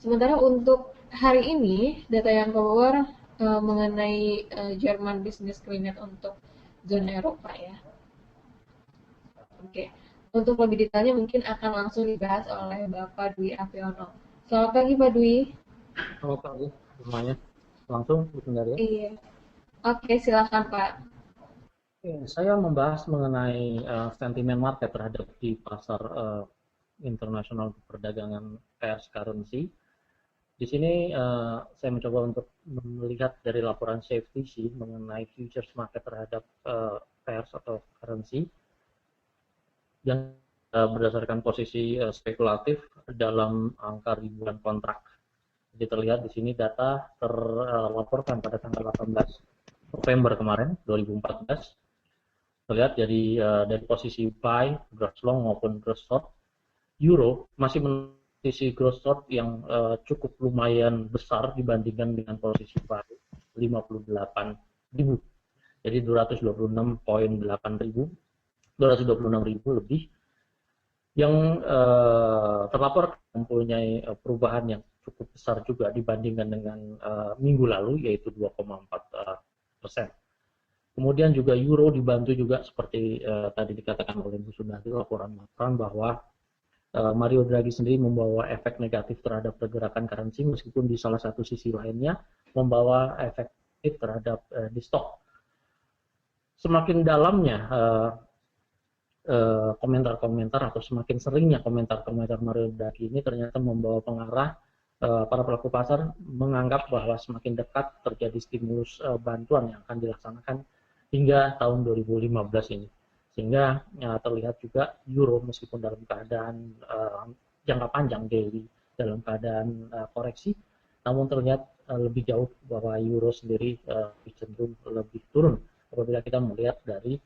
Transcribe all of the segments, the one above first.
Sementara untuk hari ini, data yang keluar mengenai Jerman Business Climate untuk zona Eropa ya. Oke, untuk lebih detailnya mungkin akan langsung dibahas oleh Bapak Dwi Aviono. Selamat pagi Pak Dwi. Halo Kak Ali, semuanya. Langsung sebentar ya. Iya. Oke, silakan Pak. Saya membahas mengenai sentimen market terhadap di pasar internasional perdagangan pairs currency. Di sini saya mencoba untuk melihat dari laporan CFTC mengenai futures market terhadap pairs atau currency yang berdasarkan posisi spekulatif dalam angka ribuan kontrak. Jadi terlihat di sini data terlaporkan pada tanggal 18 November kemarin 2014. Terlihat dari posisi buy, gross long maupun gross short, euro masih posisi gross short yang cukup lumayan besar dibandingkan dengan posisi buy 58.000. Jadi 226.8 ribu, 226.000 lebih yang terlapor mempunyai perubahan yang cukup besar juga dibandingkan dengan minggu lalu, yaitu 2,4%. Kemudian juga euro dibantu juga seperti tadi dikatakan oleh Bu Sunardi, laporan bahwa Mario Draghi sendiri membawa efek negatif terhadap pergerakan currency, meskipun di salah satu sisi lainnya membawa efek terhadap di stok. Semakin dalamnya komentar-komentar atau semakin seringnya komentar-komentar Mario Draghi ini ternyata membawa pengarah para pelaku pasar menganggap bahwa semakin dekat terjadi stimulus bantuan yang akan dilaksanakan hingga tahun 2015 ini. Sehingga terlihat juga euro meskipun dalam keadaan jangka panjang daily dalam keadaan koreksi, namun terlihat lebih jauh bahwa euro sendiri cenderung lebih turun apabila kita melihat dari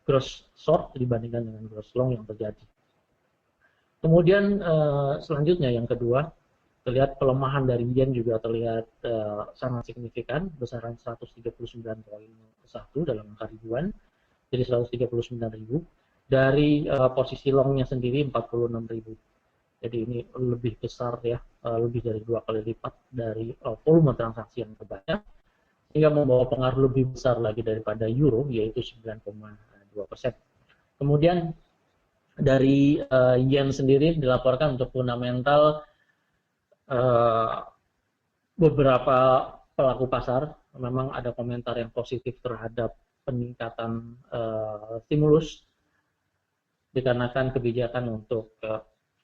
gross short dibandingkan dengan gross long yang terjadi. Kemudian selanjutnya yang kedua, terlihat pelemahan dari yen juga terlihat sangat signifikan, besaran 139.1 dalam angka ribuan, jadi 139.000. Dari posisi longnya sendiri 46.000. Jadi ini lebih besar ya, lebih dari 2 kali lipat dari volume transaksi yang terbanyak, sehingga membawa pengaruh lebih besar lagi daripada euro, yaitu 9,2%. Kemudian dari yen sendiri dilaporkan untuk fundamental beberapa pelaku pasar memang ada komentar yang positif terhadap peningkatan stimulus dikarenakan kebijakan untuk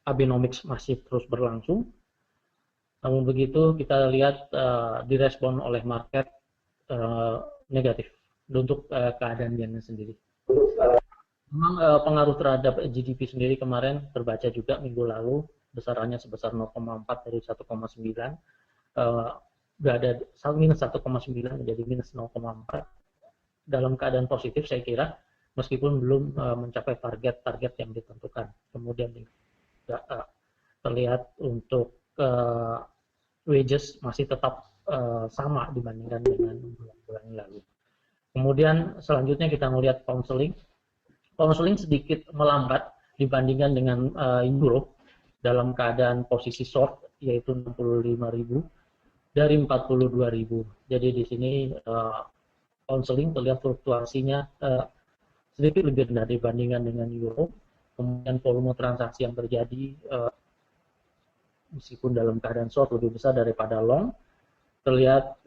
Abenomics masih terus berlangsung. Namun begitu kita lihat direspon oleh market negatif untuk keadaan yen sendiri. Memang pengaruh terhadap GDP sendiri kemarin terbaca juga minggu lalu, besarannya sebesar 0,4 dari 1,9, berada minus 1,9 menjadi minus 0,4 dalam keadaan positif saya kira, meskipun belum mencapai target-target yang ditentukan. Kemudian juga terlihat untuk wages masih tetap sama dibandingkan dengan bulan-bulan lalu. Kemudian selanjutnya kita melihat pound sterling sedikit melambat dibandingkan dengan euro dalam keadaan posisi short, yaitu 65.000 dari 42.000. Jadi di sini pound sterling terlihat fluktuasinya sedikit lebih rendah dibandingkan dengan euro. Kemudian volume transaksi yang terjadi meskipun dalam keadaan short lebih besar daripada long, terlihat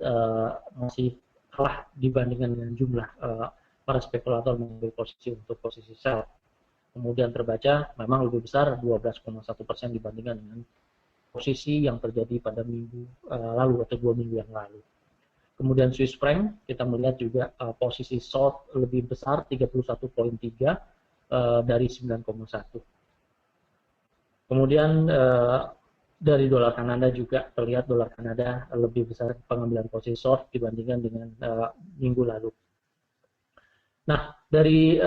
masih kalah dibandingkan dengan jumlah para spekulator mengambil posisi untuk posisi sell. Kemudian terbaca memang lebih besar 12,1% dibandingkan dengan posisi yang terjadi pada minggu lalu atau 2 minggu yang lalu. Kemudian Swiss franc kita melihat juga posisi short lebih besar 31,3 dari 9,1. Kemudian dari dolar Kanada juga terlihat dolar Kanada lebih besar pengambilan posisi short dibandingkan dengan minggu lalu. Nah, dari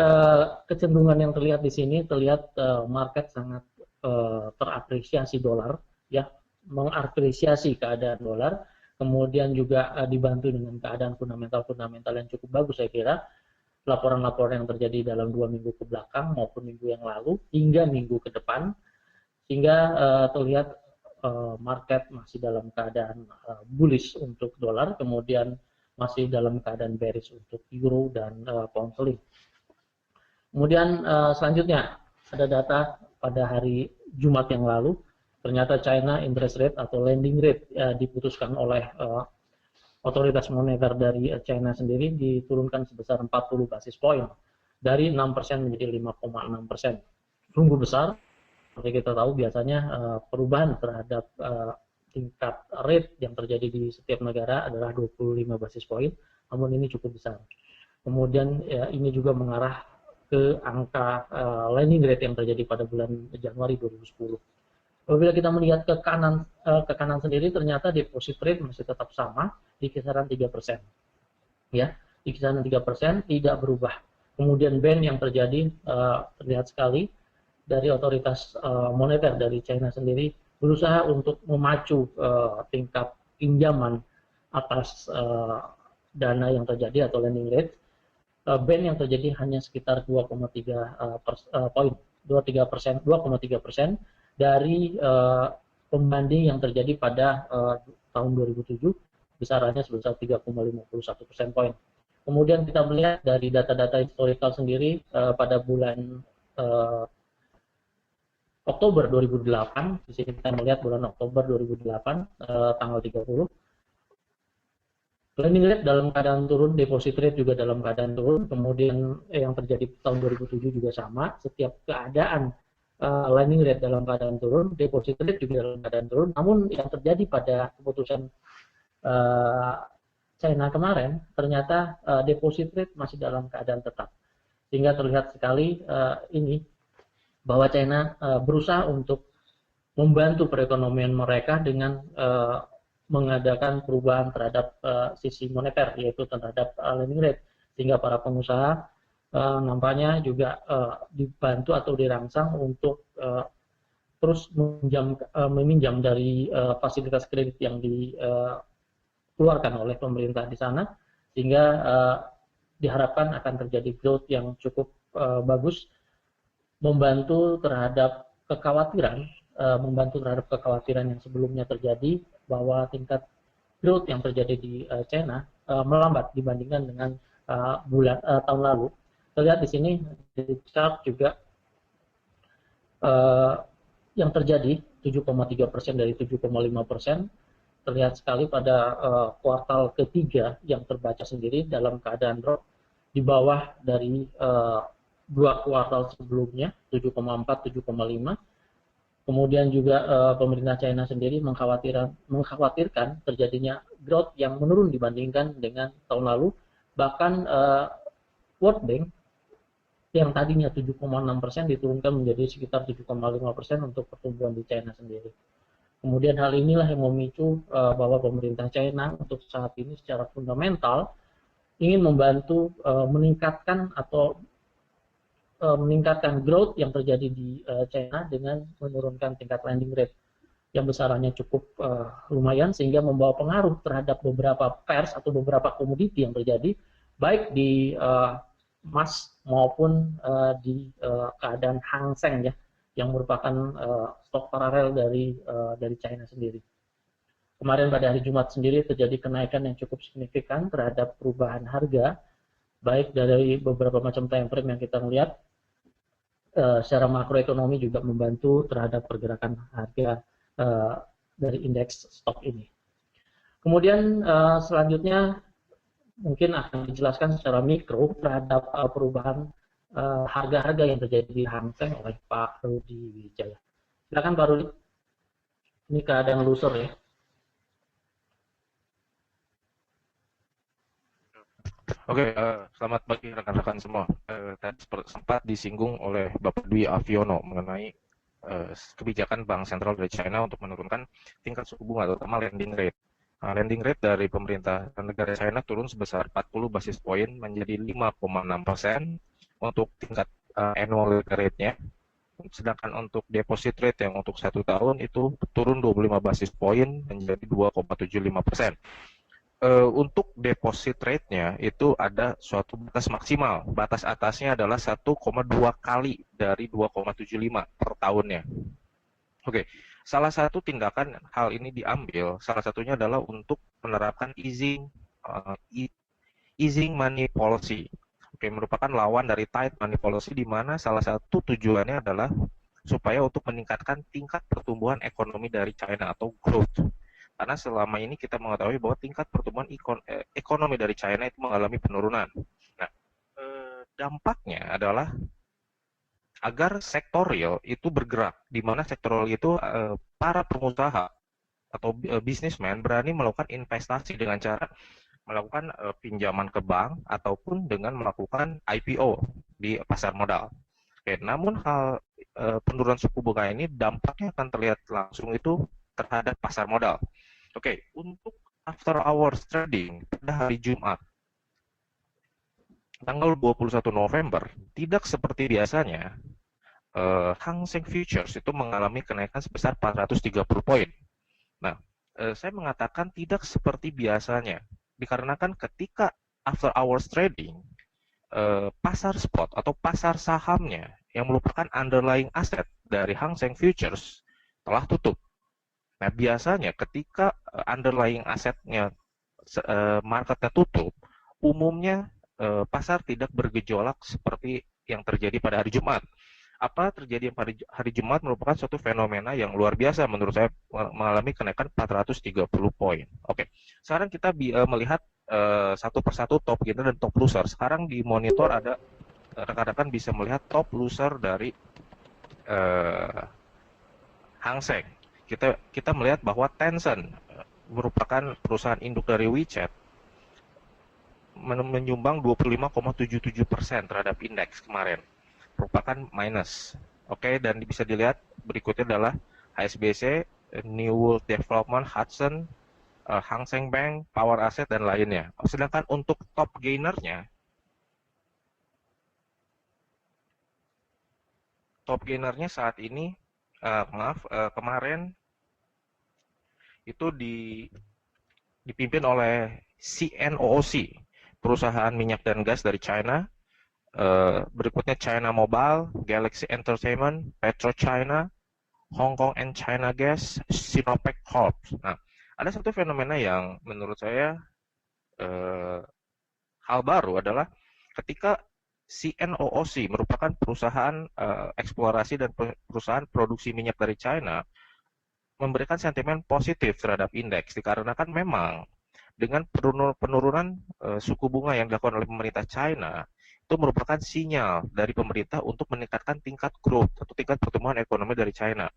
kecenderungan yang terlihat di sini, terlihat market sangat terapresiasi dolar, ya, mengapresiasi keadaan dolar, kemudian juga dibantu dengan keadaan fundamental yang cukup bagus saya kira, laporan-laporan yang terjadi dalam 2 minggu ke belakang maupun minggu yang lalu hingga minggu ke depan, sehingga terlihat market masih dalam keadaan bullish untuk dolar, kemudian masih dalam keadaan bearish untuk euro dan pound sterling. Kemudian selanjutnya ada data pada hari Jumat yang lalu, ternyata China interest rate atau lending rate diputuskan oleh otoritas moneter dari China sendiri diturunkan sebesar 40 basis point dari 6% menjadi 5,6%. Sungguh besar. Seperti kita tahu biasanya perubahan terhadap tingkat rate yang terjadi di setiap negara adalah 25 basis point, namun ini cukup besar. Kemudian ini juga mengarah ke angka lending rate yang terjadi pada bulan Januari 2010. Apabila kita melihat ke kanan sendiri, ternyata deposit rate masih tetap sama di kisaran 3%. Ya, di kisaran 3% tidak berubah. Kemudian band yang terjadi terlihat sekali dari otoritas moneter dari China sendiri berusaha untuk memacu tingkat pinjaman atas dana yang terjadi atau lending rate. Band yang terjadi hanya sekitar 2,3% dari pembanding yang terjadi pada tahun 2007, besarannya sebesar 3,51% poin. Kemudian kita melihat dari data-data historical sendiri pada bulan Oktober 2008, di sini kita melihat bulan Oktober 2008 tanggal 30. Lending rate dalam keadaan turun, deposit rate juga dalam keadaan turun, kemudian yang terjadi tahun 2007 juga sama, setiap keadaan lending rate dalam keadaan turun, deposit rate juga dalam keadaan turun, namun yang terjadi pada keputusan China kemarin, ternyata deposit rate masih dalam keadaan tetap, sehingga terlihat sekali ini, bahwa China berusaha untuk membantu perekonomian mereka dengan mengadakan perubahan terhadap sisi moneter, yaitu terhadap lending rate, sehingga para pengusaha nampaknya juga dibantu atau dirangsang untuk terus meminjam dari fasilitas kredit yang dikeluarkan oleh pemerintah di sana, sehingga diharapkan akan terjadi growth yang cukup bagus, membantu terhadap kekhawatiran yang sebelumnya terjadi, bahwa tingkat growth yang terjadi di China melambat dibandingkan dengan tahun lalu. Terlihat di sini di chart juga yang terjadi 7,3% dari 7,5%, terlihat sekali pada kuartal ketiga yang terbaca sendiri dalam keadaan drop di bawah dari dua kuartal sebelumnya 7,4, 7,5. Kemudian juga pemerintah China sendiri mengkhawatirkan terjadinya growth yang menurun dibandingkan dengan tahun lalu. Bahkan World Bank yang tadinya 7,6% diturunkan menjadi sekitar 7,5% untuk pertumbuhan di China sendiri. Kemudian hal inilah yang memicu bahwa pemerintah China untuk saat ini secara fundamental ingin membantu meningkatkan growth yang terjadi di China dengan menurunkan tingkat lending rate yang besarannya cukup lumayan, sehingga membawa pengaruh terhadap beberapa pairs atau beberapa komoditi yang terjadi baik di emas maupun di keadaan Hang Seng, ya, yang merupakan stok paralel dari China sendiri. Kemarin pada hari Jumat sendiri terjadi kenaikan yang cukup signifikan terhadap perubahan harga, baik dari beberapa macam time frame yang kita lihat. Secara makroekonomi juga membantu terhadap pergerakan harga dari indeks stok ini. Kemudian selanjutnya mungkin akan dijelaskan secara mikro terhadap perubahan harga-harga yang terjadi di Hang Seng oleh Pak Rudi Wijaya. Silakan Pak Rudi. Ini keadaan loser, ya. Oke, selamat pagi rekan-rekan semua. Tadi sempat disinggung oleh Bapak Dwi Aviono mengenai kebijakan Bank Sentral dari China untuk menurunkan tingkat suku bunga, terutama lending rate. Lending rate dari pemerintah negara China turun sebesar 40 basis point menjadi 5,6% untuk tingkat annual rate-nya. Sedangkan untuk deposit rate yang untuk 1 tahun itu turun 25 basis point menjadi 2,75%. Untuk deposit rate-nya itu ada suatu batas maksimal. Batas atasnya adalah 1,2 kali dari 2,75 per tahunnya. Oke, Salah satu tindakan hal ini diambil, salah satunya adalah untuk menerapkan easing money policy. Oke, merupakan lawan dari tight money policy, di mana salah satu tujuannya adalah supaya untuk meningkatkan tingkat pertumbuhan ekonomi dari China atau growth. Karena selama ini kita mengetahui bahwa tingkat pertumbuhan ekonomi dari China itu mengalami penurunan. Nah, dampaknya adalah agar sektor real itu bergerak, di mana sektor real itu para pengusaha atau businessman berani melakukan investasi dengan cara melakukan pinjaman ke bank ataupun dengan melakukan IPO di pasar modal. Oke, namun penurunan suku bunga ini dampaknya akan terlihat langsung itu terhadap pasar modal. Oke, untuk after hours trading pada hari Jumat tanggal 21 November, tidak seperti biasanya, Hang Seng Futures itu mengalami kenaikan sebesar 430 poin. Nah, saya mengatakan tidak seperti biasanya, dikarenakan ketika after hours trading, pasar spot atau pasar sahamnya yang merupakan underlying asset dari Hang Seng Futures telah tutup. Nah, biasanya ketika underlying asetnya marketnya tutup, umumnya pasar tidak bergejolak seperti yang terjadi pada hari Jumat. Apa terjadi pada hari Jumat merupakan suatu fenomena yang luar biasa menurut saya, mengalami kenaikan 430 poin. Oke, sekarang kita melihat satu persatu top gainer dan top loser. Sekarang di monitor ada rekan-rekan bisa melihat top loser dari Hang Seng. Kita melihat bahwa Tencent merupakan perusahaan induk dari WeChat, menyumbang 25,77% terhadap indeks kemarin, merupakan minus. Oke, dan bisa dilihat berikutnya adalah HSBC, New World Development, Hudson, Hang Seng Bank, Power Asset, dan lainnya. Sedangkan untuk top gainernya saat ini, kemarin itu dipimpin oleh CNOOC, perusahaan minyak dan gas dari China. Berikutnya China Mobile, Galaxy Entertainment, PetroChina, Hong Kong and China Gas, Sinopec Corp. Nah, ada satu fenomena yang menurut saya hal baru adalah ketika CNOOC merupakan perusahaan eksplorasi dan perusahaan produksi minyak dari China, memberikan sentimen positif terhadap indeks, dikarenakan memang dengan penurunan suku bunga yang dilakukan oleh pemerintah China, itu merupakan sinyal dari pemerintah untuk meningkatkan tingkat growth atau tingkat pertumbuhan ekonomi dari China.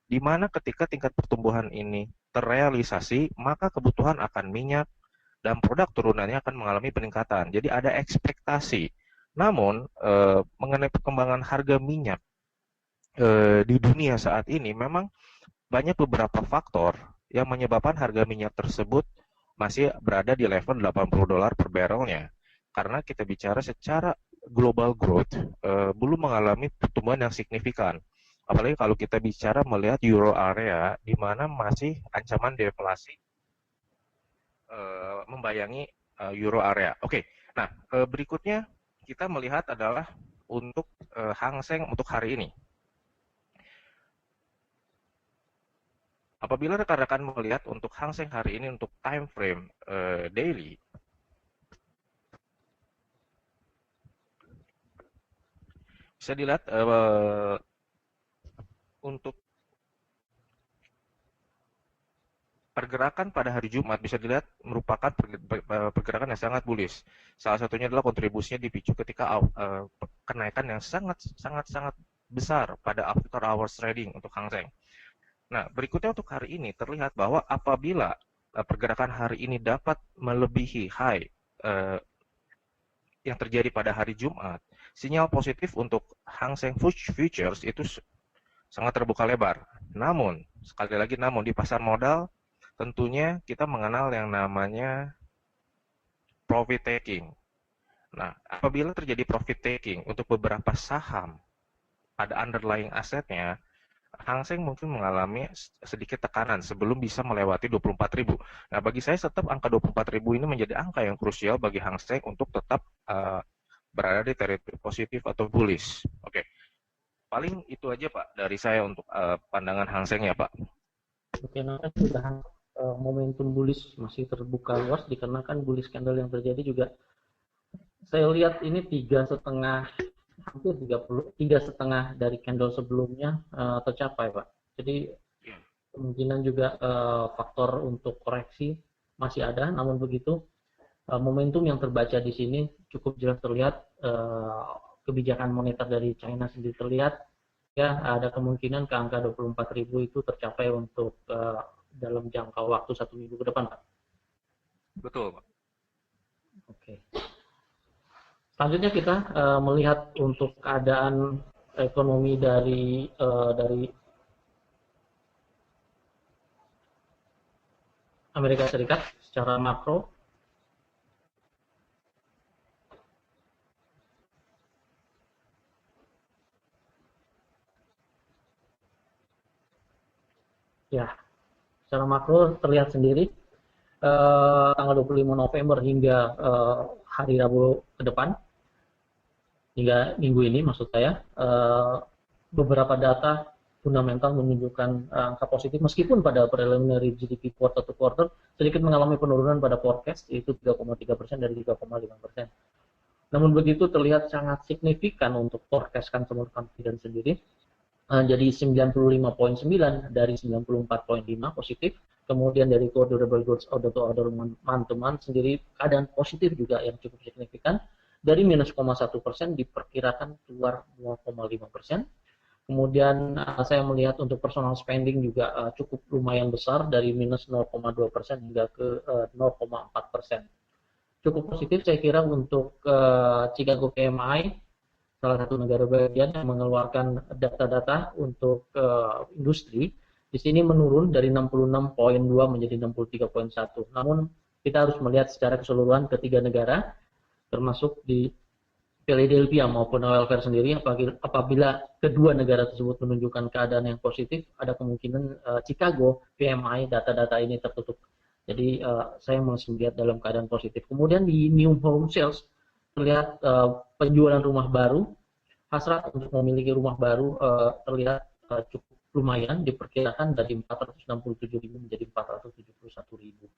Di mana ketika tingkat pertumbuhan ini terrealisasi, maka kebutuhan akan minyak dan produk turunannya akan mengalami peningkatan. Jadi ada ekspektasi. Namun, mengenai perkembangan harga minyak di dunia saat ini, memang banyak beberapa faktor yang menyebabkan harga minyak tersebut masih berada di level $80 per barrelnya. Karena kita bicara secara global growth, belum mengalami pertumbuhan yang signifikan. Apalagi kalau kita bicara melihat euro area, di mana masih ancaman deflasi membayangi euro area. Oke, nah berikutnya kita melihat adalah untuk Hang Seng untuk hari ini. Apabila rekan-rekan melihat untuk Hang Seng hari ini untuk time frame daily, bisa dilihat untuk pergerakan pada hari Jumat bisa dilihat merupakan pergerakan yang sangat bullish. Salah satunya adalah kontribusinya dipicu ketika kenaikan yang sangat besar pada after hours trading untuk Hang Seng. Nah, berikutnya untuk hari ini terlihat bahwa apabila pergerakan hari ini dapat melebihi high yang terjadi pada hari Jumat, sinyal positif untuk Hang Seng Futures itu sangat terbuka lebar. Namun, sekali lagi di pasar modal, tentunya kita mengenal yang namanya profit taking. Nah, apabila terjadi profit taking untuk beberapa saham pada underlying asetnya, Hang Seng mungkin mengalami sedikit tekanan sebelum bisa melewati 24.000. Nah, bagi saya tetap angka 24.000 ini menjadi angka yang krusial bagi Hang Seng untuk tetap berada di teritori positif atau bullish. Oke, paling itu aja Pak dari saya untuk pandangan Hang Seng ya Pak. Dikarenakan sudah momentum bullish masih terbuka luas, dikarenakan bullish candle yang terjadi juga saya lihat ini 3,5, hampir 3,5 dari candle sebelumnya tercapai, Pak. Jadi kemungkinan juga faktor untuk koreksi masih ada, namun begitu momentum yang terbaca di sini cukup jelas terlihat, kebijakan moneter dari China sendiri terlihat, ya ada kemungkinan ke angka 24.000 itu tercapai untuk dalam jangka waktu 1 minggu ke depan, Pak. Betul, Pak. Oke. Selanjutnya kita melihat untuk keadaan ekonomi dari Amerika Serikat secara makro. Ya, secara makro terlihat sendiri tanggal 25 November hingga hari Rabu ke depan, hingga minggu ini maksud saya, beberapa data fundamental menunjukkan angka positif meskipun pada preliminary GDP quarter to quarter sedikit mengalami penurunan pada forecast, yaitu 3,3% dari 3,5%. Namun begitu terlihat sangat signifikan untuk forecast consumer confidence sendiri, jadi 95,9 dari 94,5 positif. Kemudian dari core durable goods order to order month to month sendiri keadaan positif juga yang cukup signifikan, dari minus 0,1% diperkirakan keluar 0,5%. Kemudian saya melihat untuk personal spending juga cukup lumayan besar, dari minus 0,2% hingga ke 0,4%. Cukup positif saya kira untuk Chicago PMI, salah satu negara bagian yang mengeluarkan data-data untuk industri. Di sini menurun dari 66,2 menjadi 63,1. Namun kita harus melihat secara keseluruhan ketiga negara, termasuk di Philadelphia maupun Welfare sendiri. Apabila kedua negara tersebut menunjukkan keadaan yang positif, ada kemungkinan Chicago PMI data-data ini tertutup. Jadi saya masih melihat dalam keadaan positif. Kemudian di new home sales terlihat penjualan rumah baru, hasrat untuk memiliki rumah baru terlihat cukup lumayan, diperkirakan dari 467.000 menjadi 471.000.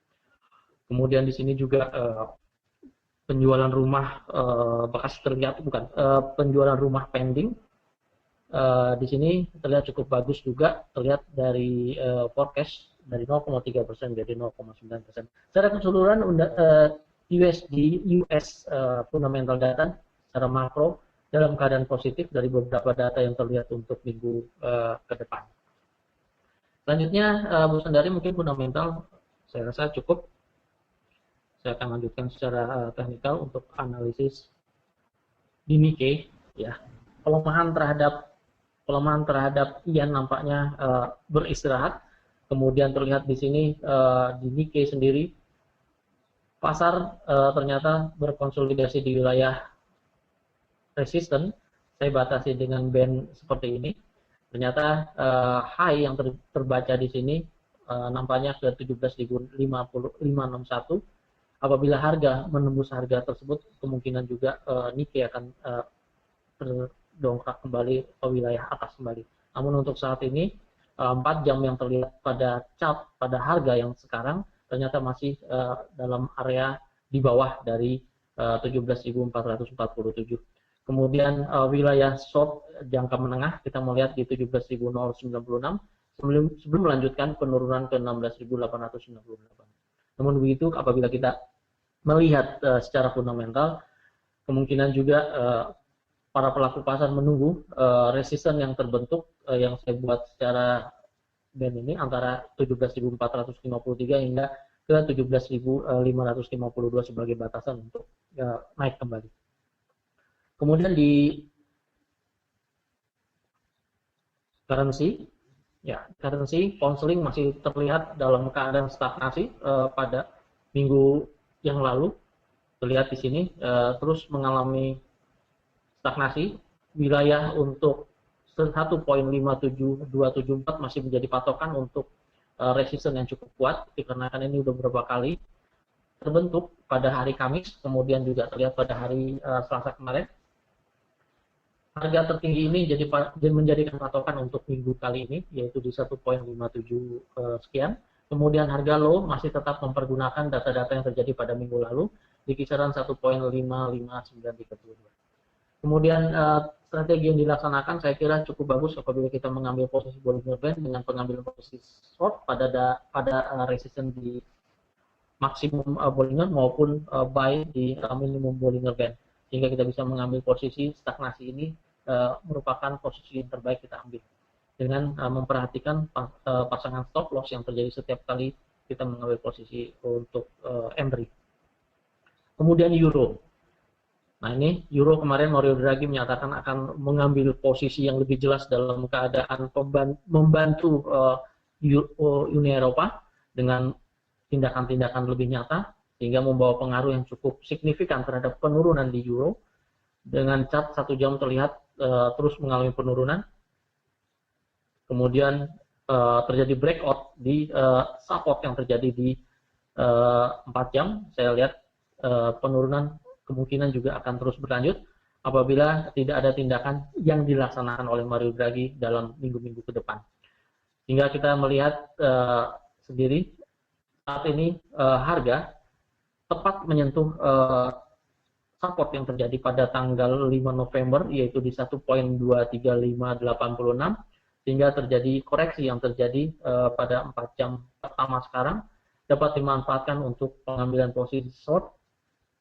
Kemudian di sini juga penjualan rumah bekas terlihat, penjualan rumah pending di sini terlihat cukup bagus juga, terlihat dari forecast dari 0,3% jadi 0,9%. Secara keseluruhan US fundamental data secara makro dalam keadaan positif dari beberapa data yang terlihat untuk minggu ke depan. Selanjutnya, Bu Sandari, mungkin fundamental saya rasa cukup. Saya akan lanjutkan secara teknikal untuk analisis di Nikkei. Ya, pelemahan terhadap yen nampaknya beristirahat. Kemudian terlihat di sini di Nikkei sendiri, pasar ternyata berkonsolidasi di wilayah resisten. Saya batasi dengan band seperti ini. Ternyata high yang terbaca di sini nampaknya ke 17.561. Apabila harga menembus harga tersebut, kemungkinan juga Nikkei akan terdongkrak kembali ke wilayah atas kembali. Namun untuk saat ini 4 jam yang terlihat pada chart pada harga yang sekarang ternyata masih dalam area di bawah dari 17.447. Kemudian wilayah short jangka menengah kita melihat di 17.096 sebelum melanjutkan penurunan ke 16.898. Namun begitu, apabila kita melihat secara fundamental, kemungkinan juga para pelaku pasar menunggu resisten yang terbentuk yang saya buat secara band ini antara 17.453 hingga ke 17.552 sebagai batasan untuk naik kembali. Kemudian di currency, ya currency pound sterling masih terlihat dalam keadaan stagnasi pada minggu yang lalu. Terlihat di sini terus mengalami stagnasi. Wilayah untuk 1.57274 masih menjadi patokan untuk resisten yang cukup kuat, dikarenakan ini sudah beberapa kali terbentuk pada hari Kamis, kemudian juga terlihat pada hari Selasa kemarin. harga tertinggi ini menjadikan patokan untuk minggu kali ini, yaitu di 1,57 sekian. Kemudian harga low masih tetap mempergunakan data-data yang terjadi pada minggu lalu di kisaran 1,55932. Kemudian strategi yang dilaksanakan saya kira cukup bagus apabila kita mengambil posisi Bollinger Band dengan pengambilan posisi short pada resistance di maksimum Bollinger maupun buy di minimum Bollinger Band, sehingga kita bisa mengambil posisi stagnasi ini merupakan posisi yang terbaik kita ambil dengan memperhatikan pasangan stop loss yang terjadi setiap kali kita mengambil posisi untuk entry. Kemudian euro. Nah ini euro kemarin Mario Draghi menyatakan akan mengambil posisi yang lebih jelas dalam keadaan membantu Uni Eropa dengan tindakan-tindakan lebih nyata sehingga membawa pengaruh yang cukup signifikan terhadap penurunan di euro. Dengan chart 1 jam terlihat terus mengalami penurunan. Kemudian terjadi breakout di support yang terjadi di 4 jam. Saya lihat penurunan kemungkinan juga akan terus berlanjut apabila tidak ada tindakan yang dilaksanakan oleh Mario Draghi dalam minggu-minggu ke depan. Hingga kita melihat sendiri saat ini harga tepat menyentuh support yang terjadi pada tanggal 5 November yaitu di 1,23586 sehingga terjadi koreksi yang terjadi pada 4 jam pertama sekarang dapat dimanfaatkan untuk pengambilan posisi short.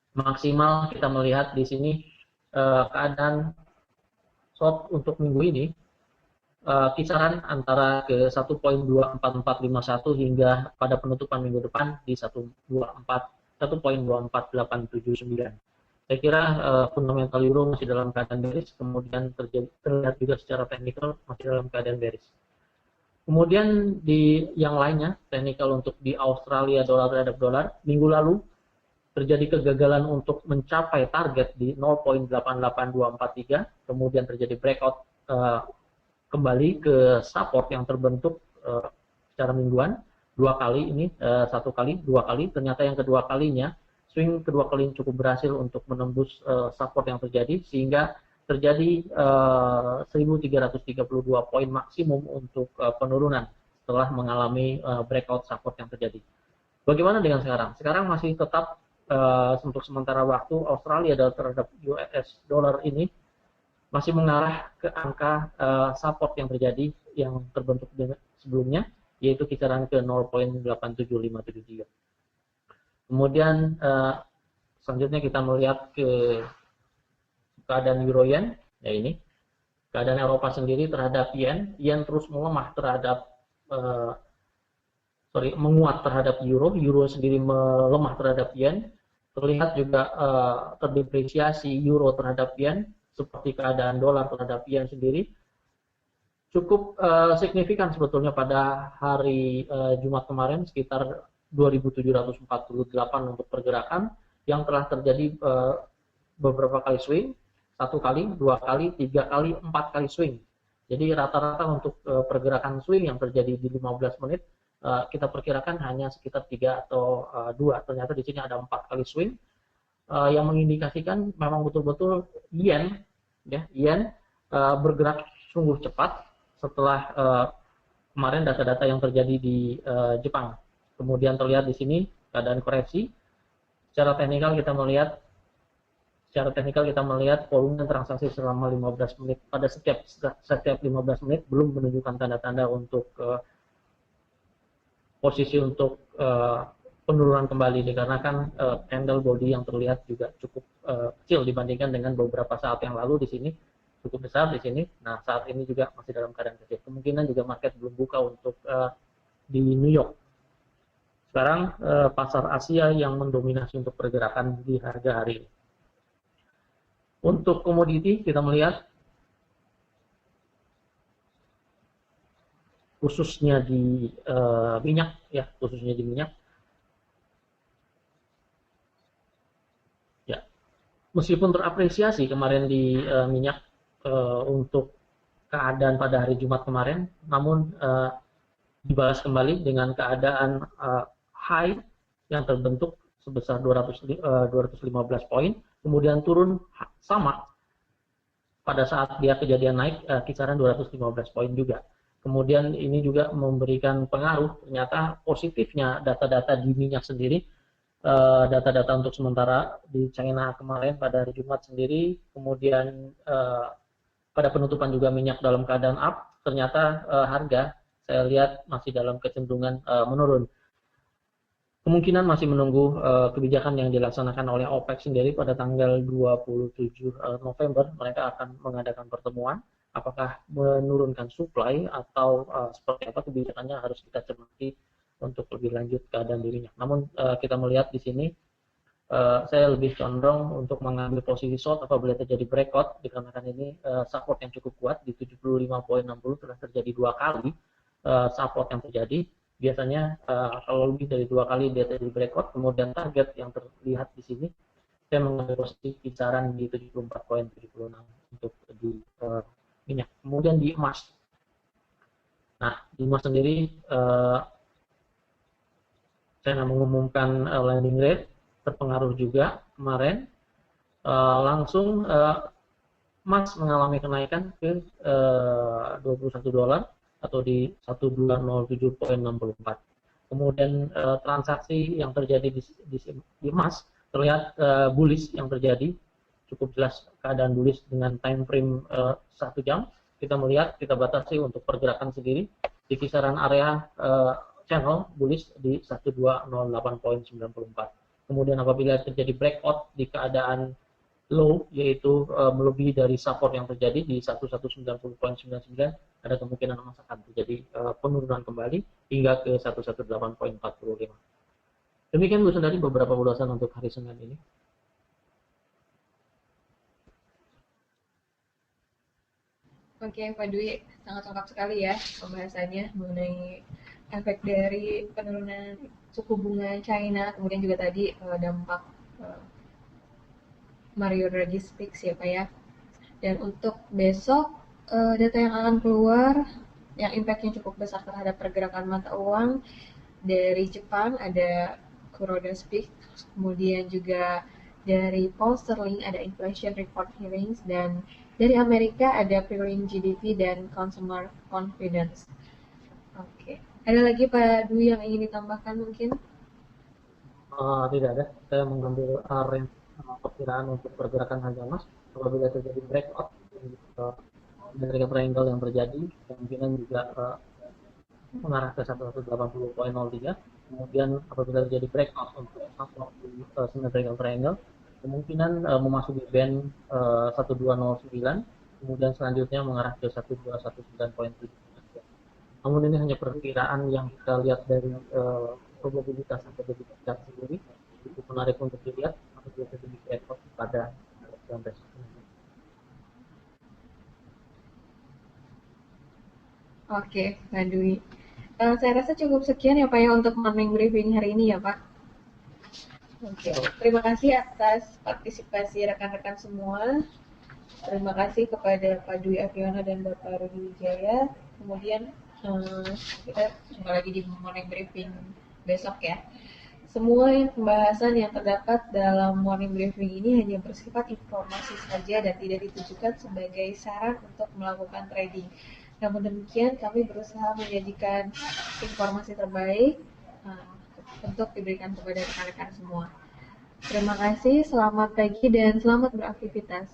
Maksimal kita melihat di sini keadaan short untuk minggu ini kisaran antara ke 1,24451 hingga pada penutupan minggu depan di 1,24879. Saya kira fundamental euro masih dalam keadaan bearish, kemudian terlihat juga secara teknikal masih dalam keadaan bearish. Kemudian di yang lainnya, teknikal untuk di Australia dolar terhadap dolar, minggu lalu terjadi kegagalan untuk mencapai target di 0,88243, kemudian terjadi breakout kembali ke support yang terbentuk secara mingguan dua kali ini, satu kali, dua kali, ternyata yang kedua kalinya swing kedua kali cukup berhasil untuk menembus support yang terjadi sehingga terjadi 1332 poin maksimum untuk penurunan setelah mengalami breakout support yang terjadi. Bagaimana dengan sekarang? Sekarang masih tetap untuk sementara waktu Australia terhadap US dollar ini masih mengarah ke angka support yang terjadi yang terbentuk sebelumnya, yaitu kisaran ke 0,87573. Kemudian selanjutnya kita melihat ke keadaan euro yen, ya ini keadaan Eropa sendiri terhadap yen terus melemah terhadap menguat terhadap euro sendiri melemah terhadap yen. Terlihat juga terdepresiasi euro terhadap yen, seperti keadaan dolar terhadap yen sendiri. Cukup signifikan sebetulnya pada hari Jumat kemarin, sekitar 2.748 untuk pergerakan yang telah terjadi beberapa kali swing, 1 kali, 2 kali, 3 kali, 4 kali swing. Jadi rata-rata untuk pergerakan swing yang terjadi di 15 menit, kita perkirakan hanya sekitar 3 atau 2. Ternyata di sini ada 4 kali swing yang mengindikasikan memang betul-betul yen bergerak sungguh cepat setelah kemarin data-data yang terjadi di Jepang. Kemudian terlihat di sini keadaan koreksi. Secara teknikal kita melihat volume transaksi selama 15 menit pada setiap 15 menit belum menunjukkan tanda-tanda untuk posisi untuk penurunan kembali dikarenakan candle body yang terlihat juga cukup kecil dibandingkan dengan beberapa saat yang lalu. Di sini cukup besar di sini. Nah, saat ini juga masih dalam keadaan kecil. Kemungkinan juga market belum buka untuk di New York. Sekarang pasar Asia yang mendominasi untuk pergerakan di harga hari ini. Untuk komoditi kita melihat khususnya di minyak, ya, meskipun terapresiasi kemarin di minyak untuk keadaan pada hari Jumat kemarin, namun dibalas kembali dengan keadaan high yang terbentuk sebesar 215 poin, kemudian turun sama pada saat dia kejadian naik kisaran 215 poin juga. Kemudian ini juga memberikan pengaruh ternyata positifnya data-data di minyak sendiri, data-data untuk sementara di China kemarin pada hari Jumat sendiri, kemudian pada penutupan juga minyak dalam keadaan up, ternyata harga saya lihat masih dalam kecenderungan menurun. Kemungkinan masih menunggu kebijakan yang dilaksanakan oleh OPEC sendiri pada tanggal 27 November. Mereka akan mengadakan pertemuan. Apakah menurunkan supply atau seperti apa kebijakannya harus kita cermati untuk lebih lanjut keadaan di minyak. Namun kita melihat di sini saya lebih condong untuk mengambil posisi short apabila terjadi breakout, dikarenakan ini support yang cukup kuat di 75.60 telah terjadi 2 kali support yang terjadi. Biasanya kalau lebih dari 2 kali dia terjadi breakout, kemudian target yang terlihat di sini saya mengambil posisi kisaran di 74.76 untuk di minyak. Kemudian di emas. Nah, di emas sendiri saya mengumumkan landing rate, terpengaruh juga kemarin langsung emas mengalami kenaikan ke $21 atau di 1207.64. Kemudian transaksi yang terjadi di emas terlihat bullish yang terjadi, cukup jelas keadaan bullish dengan time frame 1 jam. Kita melihat, kita batasi untuk pergerakan sendiri di kisaran area channel bullish di 1208.94. Kemudian apabila terjadi breakout di keadaan low, yaitu melebihi dari support yang terjadi di 1190.99, ada kemungkinan emas akan terjadi penurunan kembali hingga ke 118.45. Demikian Bu Sundari beberapa ulasan untuk hari Senin ini. Oke, Pak Dwi, sangat lengkap sekali ya pembahasannya mengenai efek dari penurunan suku bunga China, kemudian juga tadi dampak Mario Draghi Speaks ya Pak ya. Dan untuk besok data yang akan keluar yang impact-nya cukup besar terhadap pergerakan mata uang dari Jepang ada Kuroda Speak, kemudian juga dari Pound Sterling ada Inflation Report Hearings, dan dari Amerika ada Pre-Earning GDP dan Consumer Confidence. Oke, ada lagi Pak Dwi yang ingin ditambahkan mungkin? Tidak ada, saya mengambil range perkiraan untuk pergerakan harga emas apabila terjadi breakout dari triangle yang terjadi, kemungkinan juga mengarah ke 180.03. Kemudian apabila terjadi breakout untuk support di symmetrical triangle, kemungkinan memasuki band 1209, kemudian selanjutnya mengarah ke 1219.7. Namun ini hanya perkiraan yang kita lihat dari probabilitas yang terjadi sendiri. Itu menarik untuk dilihat apabila terjadi breakout pada jam besok. Oke, Pak Dwi. Saya rasa cukup sekian ya Pak ya untuk morning briefing hari ini ya Pak. Oke, terima kasih atas partisipasi rekan-rekan semua. Terima kasih kepada Pak Dwi Aviono dan Bapak Rudi Wijaya. Kemudian kita jumpa lagi di morning briefing besok ya. Semua pembahasan yang terdapat dalam morning briefing ini hanya bersifat informasi saja dan tidak ditujukan sebagai saran untuk melakukan trading. Namun demikian, kami berusaha menyajikan informasi terbaik untuk diberikan kepada rekan-rekan semua. Terima kasih, selamat pagi dan selamat beraktivitas.